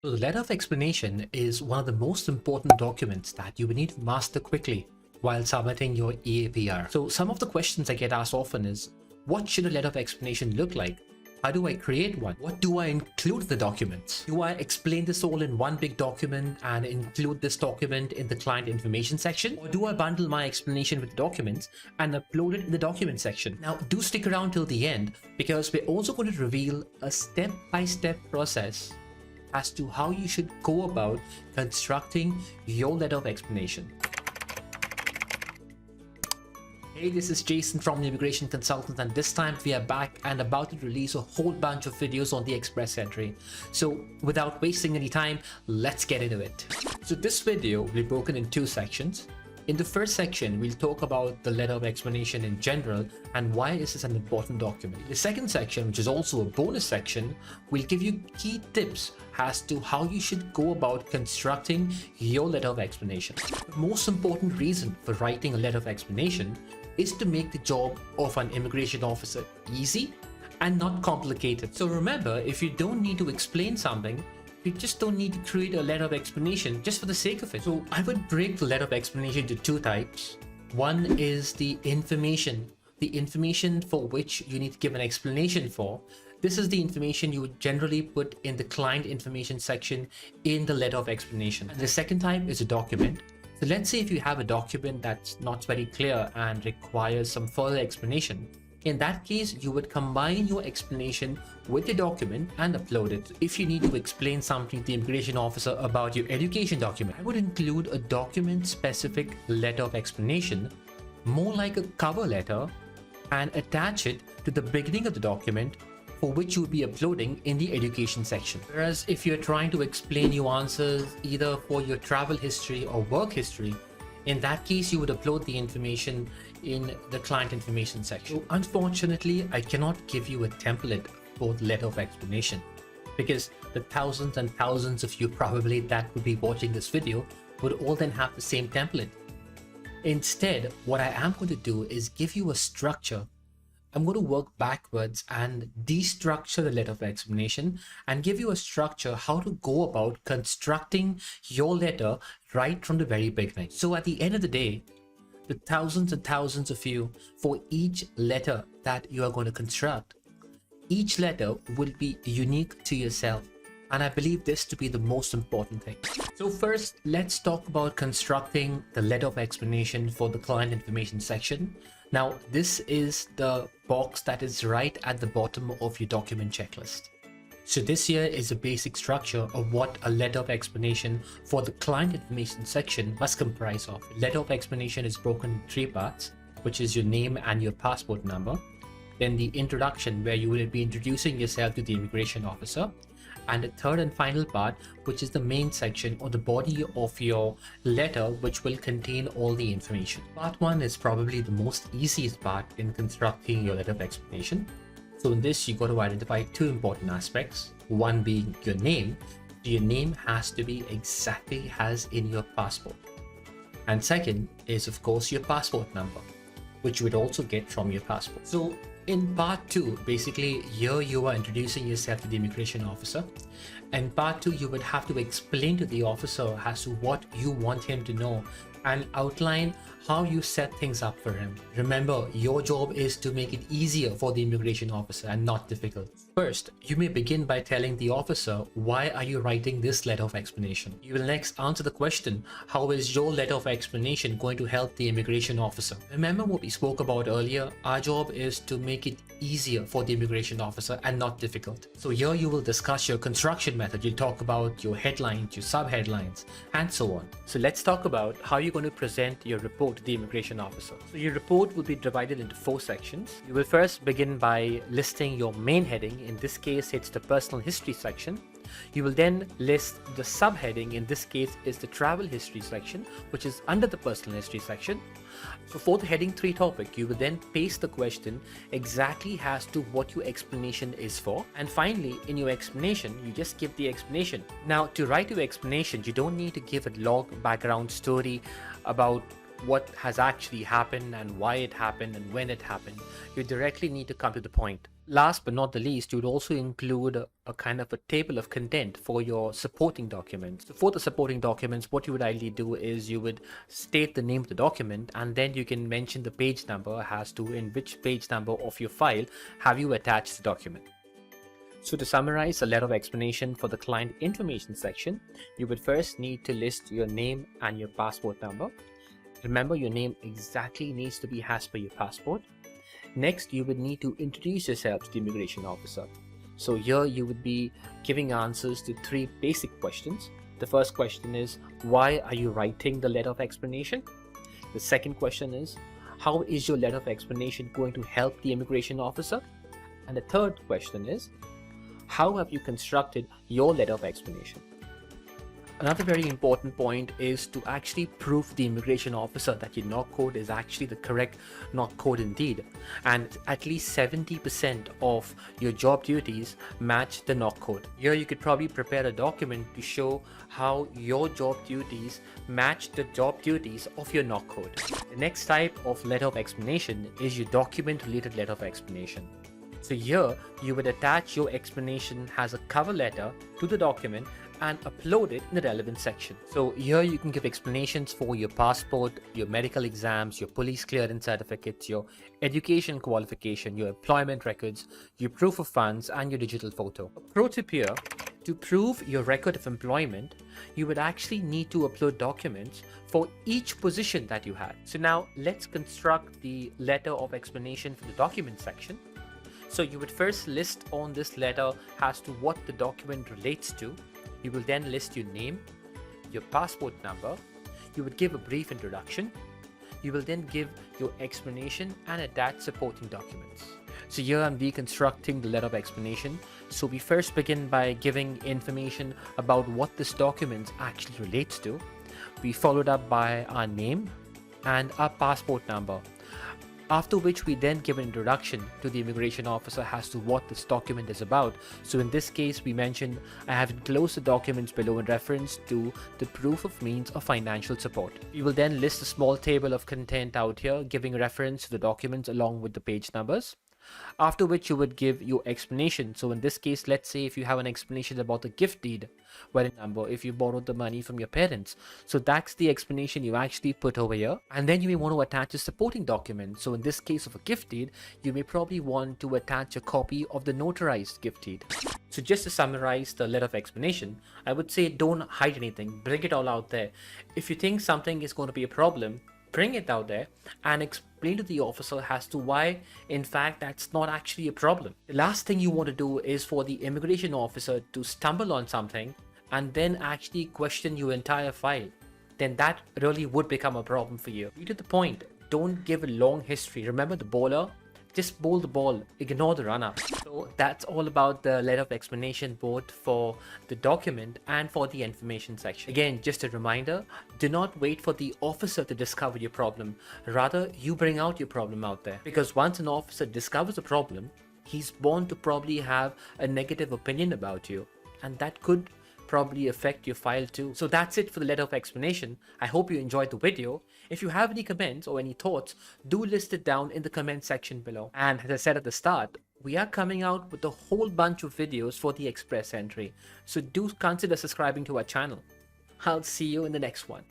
So the letter of explanation is one of the most important documents that you will need to master quickly while submitting your EAPR. So some of the questions I get asked often is, what should a letter of explanation look like? How do I create one? What do I include in the documents? Do I explain this all in one big document and include this document in the client information section? Or do I bundle my explanation with documents and upload it in the document section? Now, do stick around till the end because we're also going to reveal a step-by-step process as to how you should go about constructing your letter of explanation. Hey, this is Jason from the Immigration Consultant, and this time we are back and about to release a whole bunch of videos on the express entry. So without wasting any time, let's get into it. So this video will be broken in two sections. In the first section, we'll talk about the letter of explanation in general and why is this an important document. The second section, which is also a bonus section, will give you key tips as to how you should go about constructing your letter of explanation. The most important reason for writing a letter of explanation is to make the job of an immigration officer easy and not complicated. So remember, if you don't need to explain something, you just don't need to create a letter of explanation just for the sake of it. So I would break the letter of explanation into two types. One is the information for which you need to give an explanation for. This is the information you would generally put in the client information section in the letter of explanation. And the second type is a document. So let's say if you have a document that's not very clear and requires some further explanation. In that case, you would combine your explanation with the document and upload it. If you need to explain something to the immigration officer about your education document, I would include a document-specific letter of explanation, more like a cover letter, and attach it to the beginning of the document for which you would be uploading in the education section. Whereas if you're trying to explain your answers either for your travel history or work history, in that case, you would upload the information in the client information section. So unfortunately, I cannot give you a template for the letter of explanation because the thousands and thousands of you probably that would be watching this video would all then have the same template. Instead, what I am going to do is give you a structure. I'm going to work backwards and destructure the letter of explanation and give you a structure how to go about constructing your letter right from the very beginning. So at the end of the day, the thousands and thousands of you, for each letter that you are going to construct, each letter will be unique to yourself. And I believe this to be the most important thing. So first, let's talk about constructing the letter of explanation for the client information section. Now, this is the box that is right at the bottom of your document checklist. So this here is a basic structure of what a letter of explanation for the client information section must comprise of. Letter of explanation is broken in three parts, which is your name and your passport number. Then the introduction, where you will be introducing yourself to the immigration officer. And the third and final part, which is the main section or the body of your letter, which will contain all the information. Part one is probably the most easiest part in constructing your letter of explanation. So in this, you got to identify two important aspects. One being your name. Your name has to be exactly as in your passport. And second is, of course, your passport number, which you would also get from your passport. So in part two, basically, here you are introducing yourself to the immigration officer. And part two, you would have to explain to the officer as to what you want him to know and outline how you set things up for him. Remember, your job is to make it easier for the immigration officer and not difficult. First, you may begin by telling the officer, why are you writing this letter of explanation? You will next answer the question, how is your letter of explanation going to help the immigration officer? Remember what we spoke about earlier? Our job is to make it easier for the immigration officer and not difficult. So here you will discuss your construction method. You'll talk about your headlines, your sub-headlines, and so on. So let's talk about how you're going to present your report to the immigration officer. So your report will be divided into four sections. You will first begin by listing your main heading. In this case, it's the personal history section. You will then list the subheading. In this case, is the travel history section, which is under the personal history section. So for the heading 3 topic, you will then paste the question exactly as to what your explanation is for. And finally, in your explanation, you just give the explanation. Now, to write your explanation, you don't need to give a long background story about what has actually happened and why it happened and when it happened. You directly need to come to the point. Last but not the least, you would also include a kind of a table of content for your supporting documents. So for the supporting documents, what you would ideally do is you would state the name of the document, and then you can mention the page number as to in which page number of your file have you attached the document. So to summarize a letter of explanation for the client information section, you would first need to list your name and your passport number. Remember, your name exactly needs to be as per your passport. Next, you would need to introduce yourself to the immigration officer. So here you would be giving answers to 3 basic questions. The first question is, why are you writing the letter of explanation? The second question is, how is your letter of explanation going to help the immigration officer? And the third question is, how have you constructed your letter of explanation? Another very important point is to actually prove to the immigration officer that your knock code is actually the correct knock code indeed, and at least 70% of your job duties match the knock code. Here you could probably prepare a document to show how your job duties match the job duties of your knock code. The next type of letter of explanation is your document related letter of explanation. So here you would attach your explanation as a cover letter to the document and upload it in the relevant section. So here you can give explanations for your passport, your medical exams, your police clearance certificates, your education qualification, your employment records, your proof of funds, and your digital photo. A pro tip here: to prove your record of employment, you would actually need to upload documents for each position that you had. So now let's construct the letter of explanation for the document section. So you would first list on this letter as to what the document relates to. You will then list your name, your passport number. You would give a brief introduction. You will then give your explanation and attach supporting documents. So here I'm deconstructing the letter of explanation. So we first begin by giving information about what this document actually relates to. We followed up by our name and our passport number. After which we then give an introduction to the immigration officer as to what this document is about. So in this case, we mentioned I have enclosed the documents below in reference to the proof of means of financial support. We will then list a small table of content out here giving reference to the documents along with the page numbers. After which you would give your explanation. So in this case, let's say if you have an explanation about the gift deed, wherein number if you borrowed the money from your parents, so that's the explanation you actually put over here. And then you may want to attach a supporting document. So in this case of a gift deed, you may probably want to attach a copy of the notarized gift deed. So just to summarize the letter of explanation, I would say don't hide anything, bring it all out there. If you think something is going to be a problem, bring it out there and explain to the officer as to why in fact that's not actually a problem. The last thing you want to do is for the immigration officer to stumble on something and then actually question your entire file. Then that really would become a problem for you. Be to the point, don't give a long history. Remember the bowler? Just bowl the ball, ignore the runner. So that's all about the letter of explanation, both for the document and for the information section. Again, just a reminder, do not wait for the officer to discover your problem. Rather, you bring out your problem out there. Because once an officer discovers a problem, he's bound to probably have a negative opinion about you. And that could probably affect your file too. So that's it for the letter of explanation. I hope you enjoyed the video. If you have any comments or any thoughts, do list it down in the comment section below. And as I said at the start, we are coming out with a whole bunch of videos for the express entry. So do consider subscribing to our channel. I'll see you in the next one.